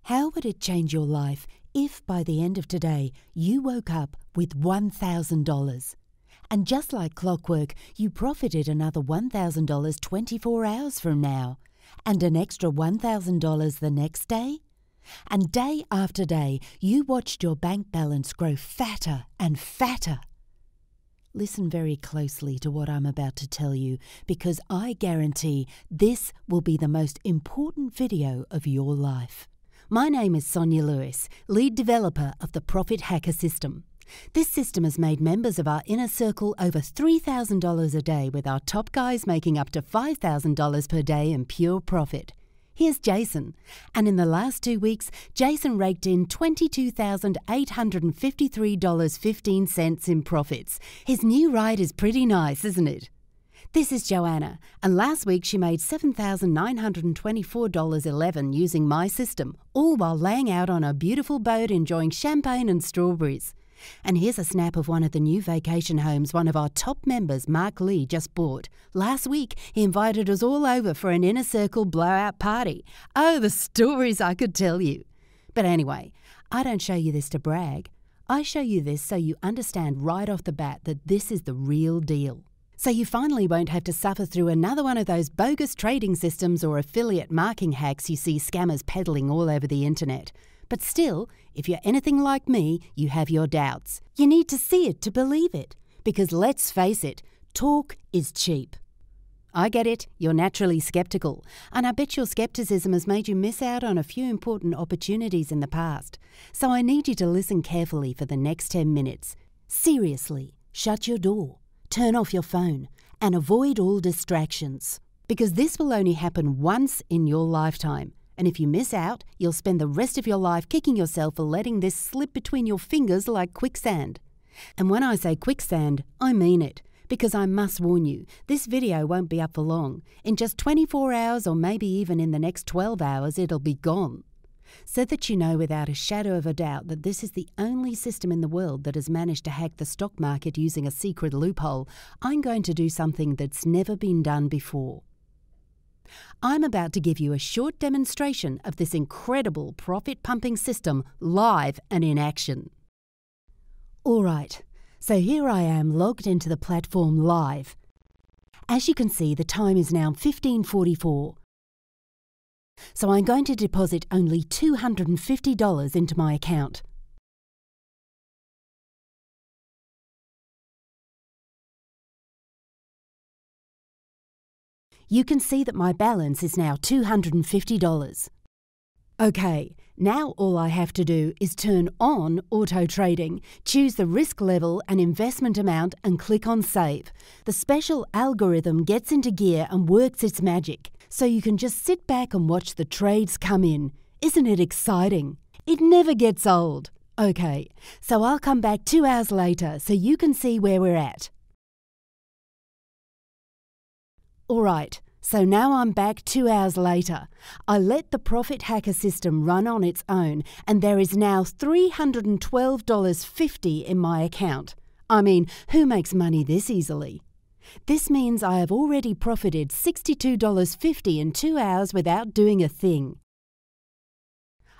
How would it change your life if by the end of today you woke up with $1,000? And just like clockwork, you profited another $1,000 24 hours from now, and an extra $1,000 the next day? And day after day, you watched your bank balance grow fatter and fatter. Listen very closely to what I'm about to tell you, because I guarantee this will be the most important video of your life. My name is Sonia Lewis, lead developer of the Profit Hacker System. This system has made members of our inner circle over $3,000 a day, with our top guys making up to $5,000 per day in pure profit. Here's Jason, and in the last 2 weeks, Jason raked in $22,853.15 in profits. His new ride is pretty nice, isn't it? This is Joanna, and last week she made $7,924.11 using my system, all while laying out on a beautiful boat enjoying champagne and strawberries. And here's a snap of one of the new vacation homes one of our top members, Mark Lee, just bought. Last week, he invited us all over for an inner circle blowout party. Oh, the stories I could tell you. But anyway, I don't show you this to brag. I show you this so you understand right off the bat that this is the real deal. So you finally won't have to suffer through another one of those bogus trading systems or affiliate marketing hacks you see scammers peddling all over the internet. But still, if you're anything like me, you have your doubts. You need to see it to believe it. Because let's face it, talk is cheap. I get it, you're naturally skeptical, and I bet your skepticism has made you miss out on a few important opportunities in the past. So I need you to listen carefully for the next 10 minutes. Seriously, shut your door, turn off your phone, and avoid all distractions. Because this will only happen once in your lifetime. And if you miss out, you'll spend the rest of your life kicking yourself for letting this slip between your fingers like quicksand. And when I say quicksand, I mean it, because I must warn you, this video won't be up for long. In just 24 hours or maybe even in the next 12 hours, it'll be gone. So that you know without a shadow of a doubt that this is the only system in the world that has managed to hack the stock market using a secret loophole, I'm going to do something that's never been done before. I'm about to give you a short demonstration of this incredible profit-pumping system live and in action. Alright, so here I am logged into the platform live. As you can see, the time is now 15:44. So I'm going to deposit only $250 into my account. You can see that my balance is now $250. Okay, now all I have to do is turn on auto trading, choose the risk level and investment amount and click on save. The special algorithm gets into gear and works its magic, so you can just sit back and watch the trades come in. Isn't it exciting? It never gets old. Okay, so I'll come back 2 hours later so you can see where we're at. Alright, so now I'm back 2 hours later. I let the Profit Hacker System run on its own, and there is now $312.50 in my account. I mean, who makes money this easily? This means I have already profited $62.50 in 2 hours without doing a thing.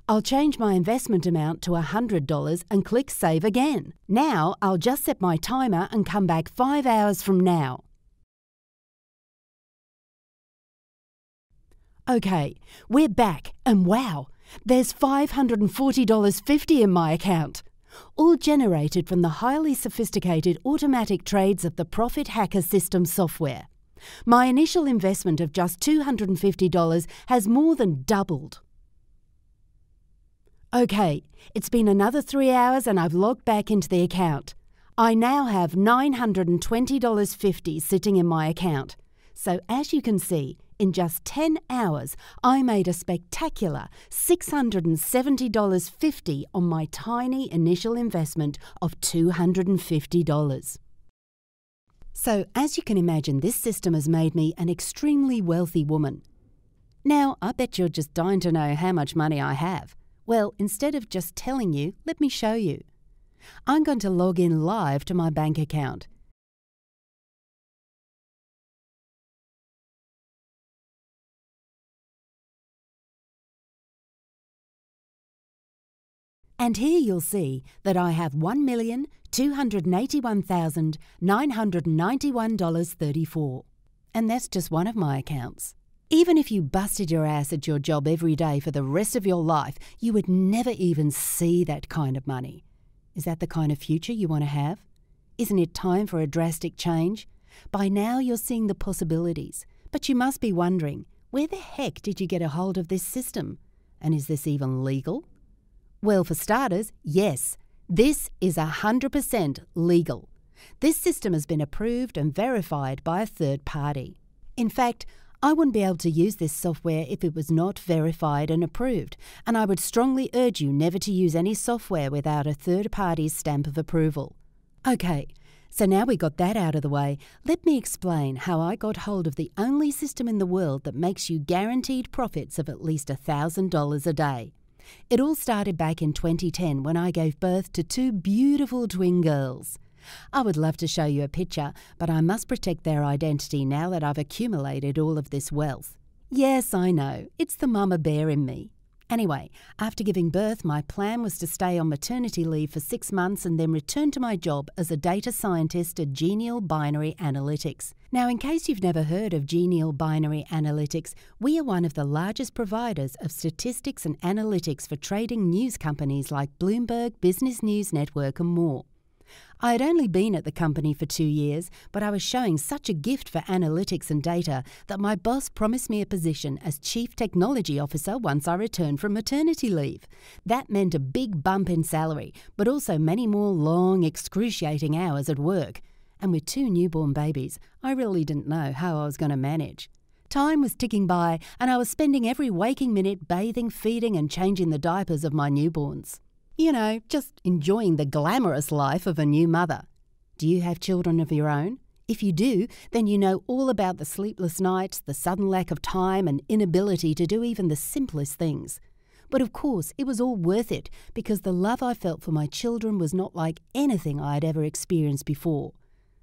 I'll change my investment amount to $100 and click Save again. Now I'll just set my timer and come back 5 hours from now. Okay, we're back, and wow, there's $540.50 in my account, all generated from the highly sophisticated automatic trades of the Profit Hacker System software. My initial investment of just $250 has more than doubled. Okay, it's been another 3 hours and I've logged back into the account. I now have $920.50 sitting in my account. So as you can see, in just 10 hours, I made a spectacular $670.50 on my tiny initial investment of $250. So, as you can imagine, this system has made me an extremely wealthy woman. Now, I bet you're just dying to know how much money I have. Well, instead of just telling you, let me show you. I'm going to log in live to my bank account. And here you'll see that I have $1,281,991.34. And that's just one of my accounts. Even if you busted your ass at your job every day for the rest of your life, you would never even see that kind of money. Is that the kind of future you want to have? Isn't it time for a drastic change? By now you're seeing the possibilities, but you must be wondering, where the heck did you get a hold of this system? And is this even legal? Well, for starters, yes, this is 100% legal. This system has been approved and verified by a third party. In fact, I wouldn't be able to use this software if it was not verified and approved, and I would strongly urge you never to use any software without a third party's stamp of approval. Okay, so now we got that out of the way, let me explain how I got hold of the only system in the world that makes you guaranteed profits of at least $1,000 a day. It all started back in 2010 when I gave birth to 2 beautiful twin girls. I would love to show you a picture, but I must protect their identity now that I've accumulated all of this wealth. Yes, I know, it's the mama bear in me. Anyway, after giving birth, my plan was to stay on maternity leave for 6 months and then return to my job as a data scientist at Genial Binary Analytics. Now, in case you've never heard of Genial Binary Analytics, we are one of the largest providers of statistics and analytics for trading news companies like Bloomberg, Business News Network and more. I had only been at the company for 2 years, but I was showing such a gift for analytics and data that my boss promised me a position as Chief Technology Officer once I returned from maternity leave. That meant a big bump in salary, but also many more long, excruciating hours at work. And with 2 newborn babies, I really didn't know how I was going to manage. Time was ticking by, and I was spending every waking minute bathing, feeding and changing the diapers of my newborns. You know, just enjoying the glamorous life of a new mother. Do you have children of your own? If you do, then you know all about the sleepless nights, the sudden lack of time and inability to do even the simplest things. But of course, it was all worth it because the love I felt for my children was not like anything I had ever experienced before.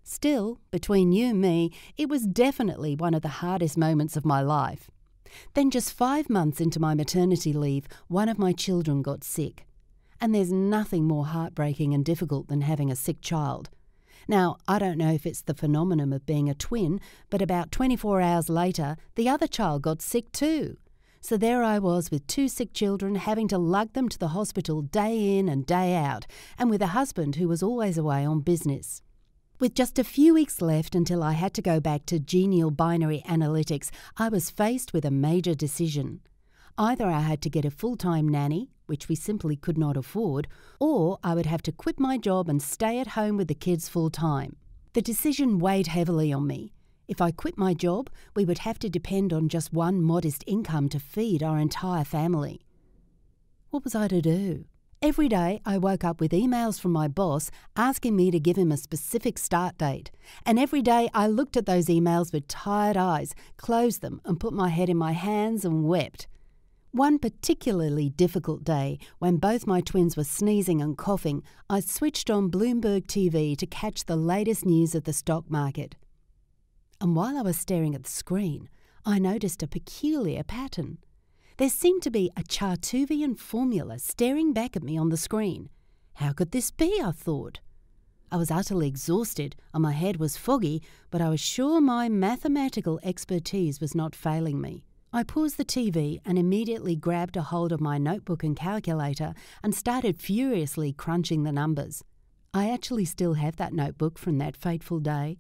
Still, between you and me, it was definitely one of the hardest moments of my life. Then just 5 months into my maternity leave, one of my children got sick. And there's nothing more heartbreaking and difficult than having a sick child. Now, I don't know if it's the phenomenon of being a twin, but about 24 hours later, the other child got sick too. So there I was with 2 sick children, having to lug them to the hospital day in and day out, and with a husband who was always away on business. With just a few weeks left until I had to go back to Genial Binary Analytics, I was faced with a major decision. Either I had to get a full-time nanny, which we simply could not afford, or I would have to quit my job and stay at home with the kids full-time. The decision weighed heavily on me. If I quit my job, we would have to depend on just one modest income to feed our entire family. What was I to do? Every day I woke up with emails from my boss asking me to give him a specific start date, and every day I looked at those emails with tired eyes, closed them and put my head in my hands and wept. One particularly difficult day, when both my twins were sneezing and coughing, I switched on Bloomberg TV to catch the latest news of the stock market. And while I was staring at the screen, I noticed a peculiar pattern. There seemed to be a Chartuvian formula staring back at me on the screen. How could this be, I thought. I was utterly exhausted and my head was foggy, but I was sure my mathematical expertise was not failing me. I paused the TV and immediately grabbed a hold of my notebook and calculator and started furiously crunching the numbers. I actually still have that notebook from that fateful day.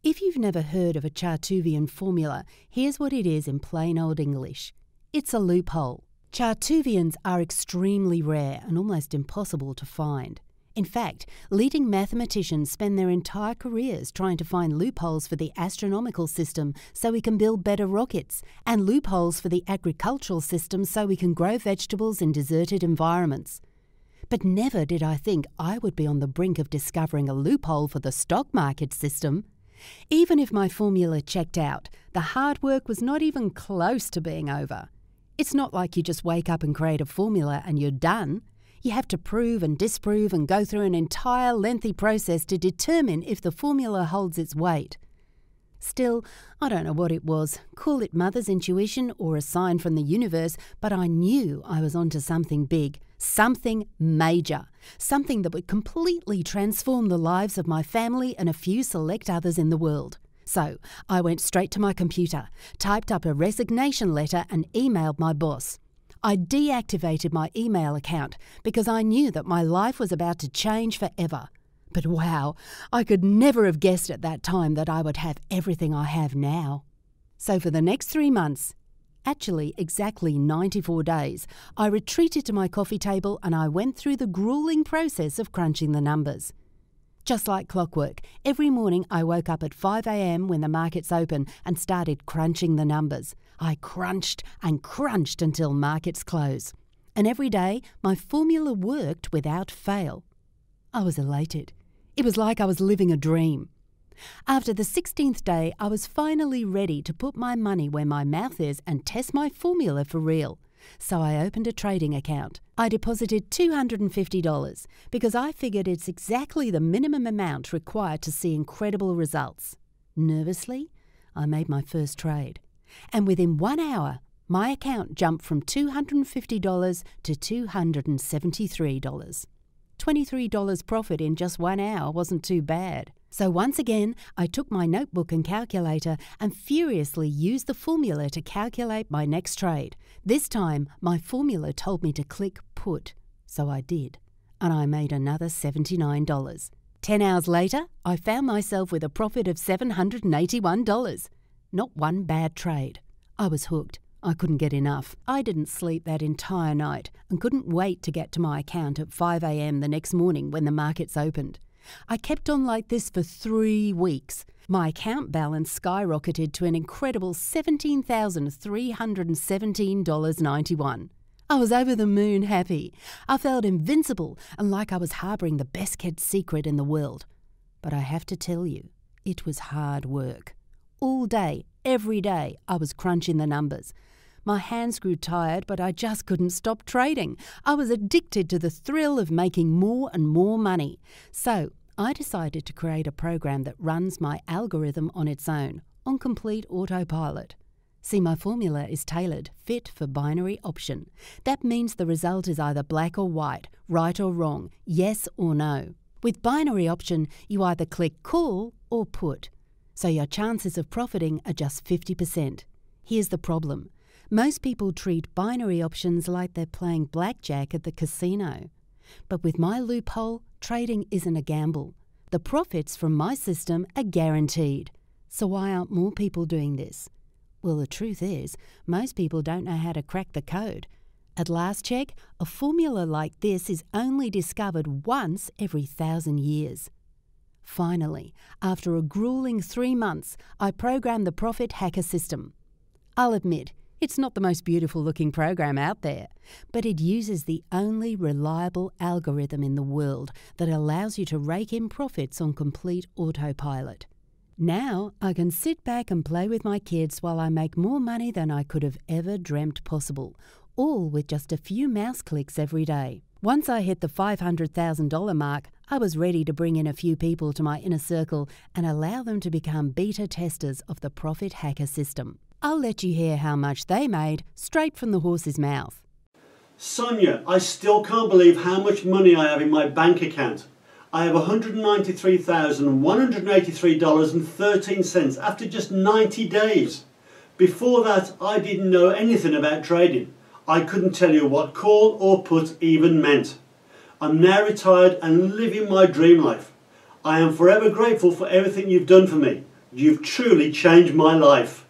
If you've never heard of a Chartuvian formula, here's what it is in plain old English. It's a loophole. Chartuvians are extremely rare and almost impossible to find. In fact, leading mathematicians spend their entire careers trying to find loopholes for the astronomical system so we can build better rockets, and loopholes for the agricultural system so we can grow vegetables in deserted environments. But never did I think I would be on the brink of discovering a loophole for the stock market system. Even if my formula checked out, the hard work was not even close to being over. It's not like you just wake up and create a formula and you're done. You have to prove and disprove and go through an entire lengthy process to determine if the formula holds its weight. Still, I don't know what it was. Call it mother's intuition or a sign from the universe, but I knew I was onto something big, something major, something that would completely transform the lives of my family and a few select others in the world. So I went straight to my computer, typed up a resignation letter and emailed my boss. I deactivated my email account because I knew that my life was about to change forever. But wow, I could never have guessed at that time that I would have everything I have now. So for the next 3 months, actually exactly 94 days, I retreated to my coffee table and I went through the grueling process of crunching the numbers. Just like clockwork, every morning I woke up at 5 a.m. when the markets open and started crunching the numbers. I crunched and crunched until markets close. And every day, my formula worked without fail. I was elated. It was like I was living a dream. After the 16th day, I was finally ready to put my money where my mouth is and test my formula for real. So I opened a trading account. I deposited $250 because I figured it's exactly the minimum amount required to see incredible results. Nervously, I made my first trade. And within 1 hour, my account jumped from $250 to $273. $23 profit in just 1 hour wasn't too bad. So once again, I took my notebook and calculator and furiously used the formula to calculate my next trade. This time, my formula told me to click put, so I did, and I made another $79. 10 hours later, I found myself with a profit of $781. Not one bad trade. I was hooked. I couldn't get enough. I didn't sleep that entire night and couldn't wait to get to my account at 5 a.m. the next morning when the markets opened. I kept on like this for 3 weeks. My account balance skyrocketed to an incredible $17,317.91. I was over the moon happy. I felt invincible and like I was harbouring the best-kept secret in the world. But I have to tell you, it was hard work. All day, every day, I was crunching the numbers. My hands grew tired, but I just couldn't stop trading. I was addicted to the thrill of making more and more money. So I decided to create a program that runs my algorithm on its own, on complete autopilot. See, my formula is tailored, fit for binary option. That means the result is either black or white, right or wrong, yes or no. With binary option, you either click call or put. So your chances of profiting are just 50%. Here's the problem. Most people treat binary options like they're playing blackjack at the casino. But with my loophole, trading isn't a gamble. The profits from my system are guaranteed. So why aren't more people doing this? Well, the truth is, most people don't know how to crack the code. At last check, a formula like this is only discovered once every 1,000 years. Finally, after a grueling 3 months, I programmed the Profit Hacker system. I'll admit, it's not the most beautiful looking program out there, but it uses the only reliable algorithm in the world that allows you to rake in profits on complete autopilot. Now I can sit back and play with my kids while I make more money than I could have ever dreamt possible, all with just a few mouse clicks every day. Once I hit the $500,000 mark, I was ready to bring in a few people to my inner circle and allow them to become beta testers of the Profit Hacker system. I'll let you hear how much they made straight from the horse's mouth. Sonia, I still can't believe how much money I have in my bank account. I have $193,183.13 after just 90 days. Before that, I didn't know anything about trading. I couldn't tell you what call or put even meant. I'm now retired and living my dream life. I am forever grateful for everything you've done for me. You've truly changed my life.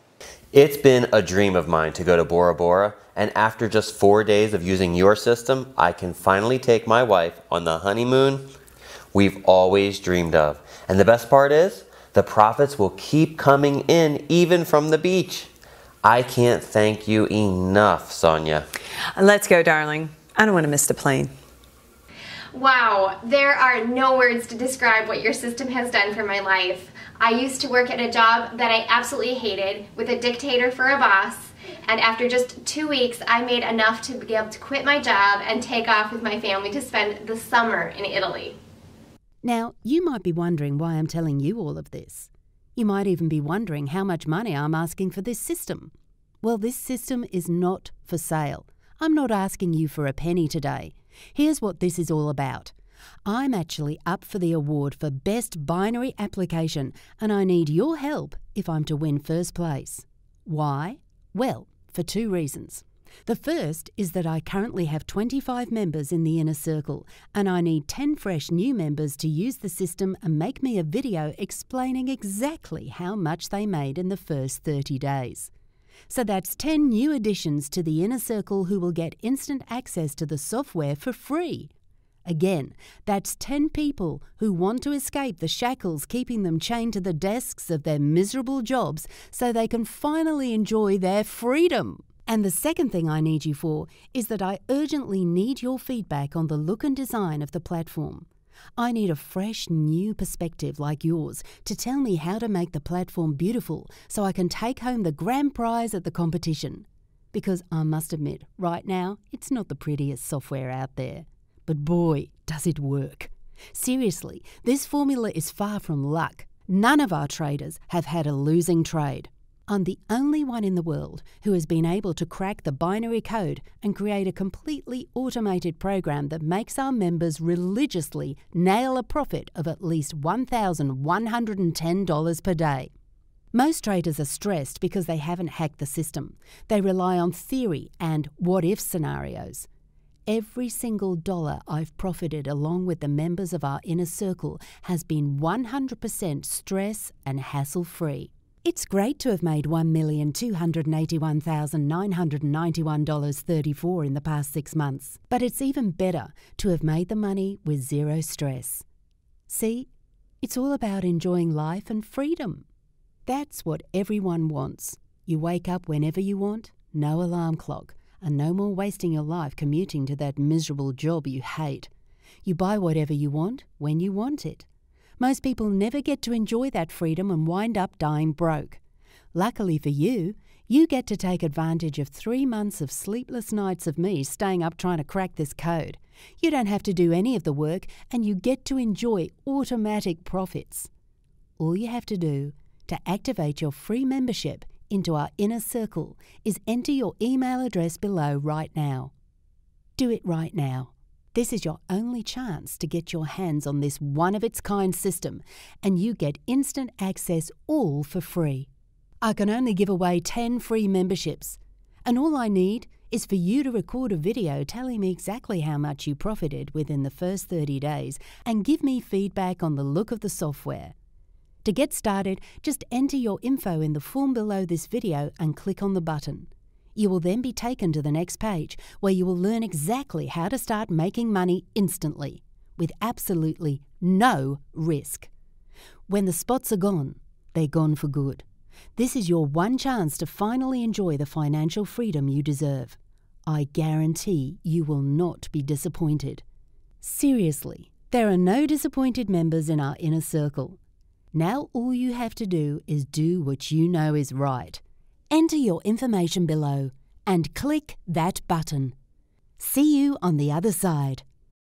It's been a dream of mine to go to Bora Bora, and after just 4 days of using your system, I can finally take my wife on the honeymoon we've always dreamed of. And the best part is, the profits will keep coming in even from the beach. I can't thank you enough, Sonia. Let's go, darling. I don't want to miss the plane. Wow, there are no words to describe what your system has done for my life. I used to work at a job that I absolutely hated with a dictator for a boss, and after just 2 weeks I made enough to be able to quit my job and take off with my family to spend the summer in Italy. Now, you might be wondering why I'm telling you all of this. You might even be wondering how much money I'm asking for this system. Well, this system is not for sale. I'm not asking you for a penny today. Here's what this is all about. I'm actually up for the award for Best Binary Application, and I need your help if I'm to win first place. Why? Well, for 2 reasons. The first is that I currently have 25 members in the inner circle, and I need 10 fresh new members to use the system and make me a video explaining exactly how much they made in the first 30 days. So that's 10 new additions to the inner circle who will get instant access to the software for free. Again, that's 10 people who want to escape the shackles keeping them chained to the desks of their miserable jobs so they can finally enjoy their freedom. And the second thing I need you for is that I urgently need your feedback on the look and design of the platform. I need a fresh, new perspective like yours to tell me how to make the platform beautiful so I can take home the grand prize at the competition. Because I must admit, right now, it's not the prettiest software out there. But boy, does it work. Seriously, this formula is far from luck. None of our traders have had a losing trade. I'm the only one in the world who has been able to crack the binary code and create a completely automated program that makes our members religiously nail a profit of at least $1,110 per day. Most traders are stressed because they haven't hacked the system. They rely on theory and what-if scenarios. Every single dollar I've profited along with the members of our inner circle has been 100% stress and hassle-free. It's great to have made $1,281,991.34 in the past 6 months, but it's even better to have made the money with zero stress. See, it's all about enjoying life and freedom. That's what everyone wants. You wake up whenever you want, no alarm clock, and no more wasting your life commuting to that miserable job you hate. You buy whatever you want when you want it. Most people never get to enjoy that freedom and wind up dying broke. Luckily for you, you get to take advantage of 3 months of sleepless nights of me staying up trying to crack this code. You don't have to do any of the work and you get to enjoy automatic profits. All you have to do to activate your free membership into our inner circle is enter your email address below right now. Do it right now. This is your only chance to get your hands on this one-of-its-kind system, and you get instant access all for free. I can only give away 10 free memberships, and all I need is for you to record a video telling me exactly how much you profited within the first 30 days and give me feedback on the look of the software. To get started, just enter your info in the form below this video and click on the button. You will then be taken to the next page where you will learn exactly how to start making money instantly, with absolutely no risk. When the spots are gone, they're gone for good. This is your one chance to finally enjoy the financial freedom you deserve. I guarantee you will not be disappointed. Seriously, there are no disappointed members in our inner circle. Now all you have to do is do what you know is right. Enter your information below and click that button. See you on the other side.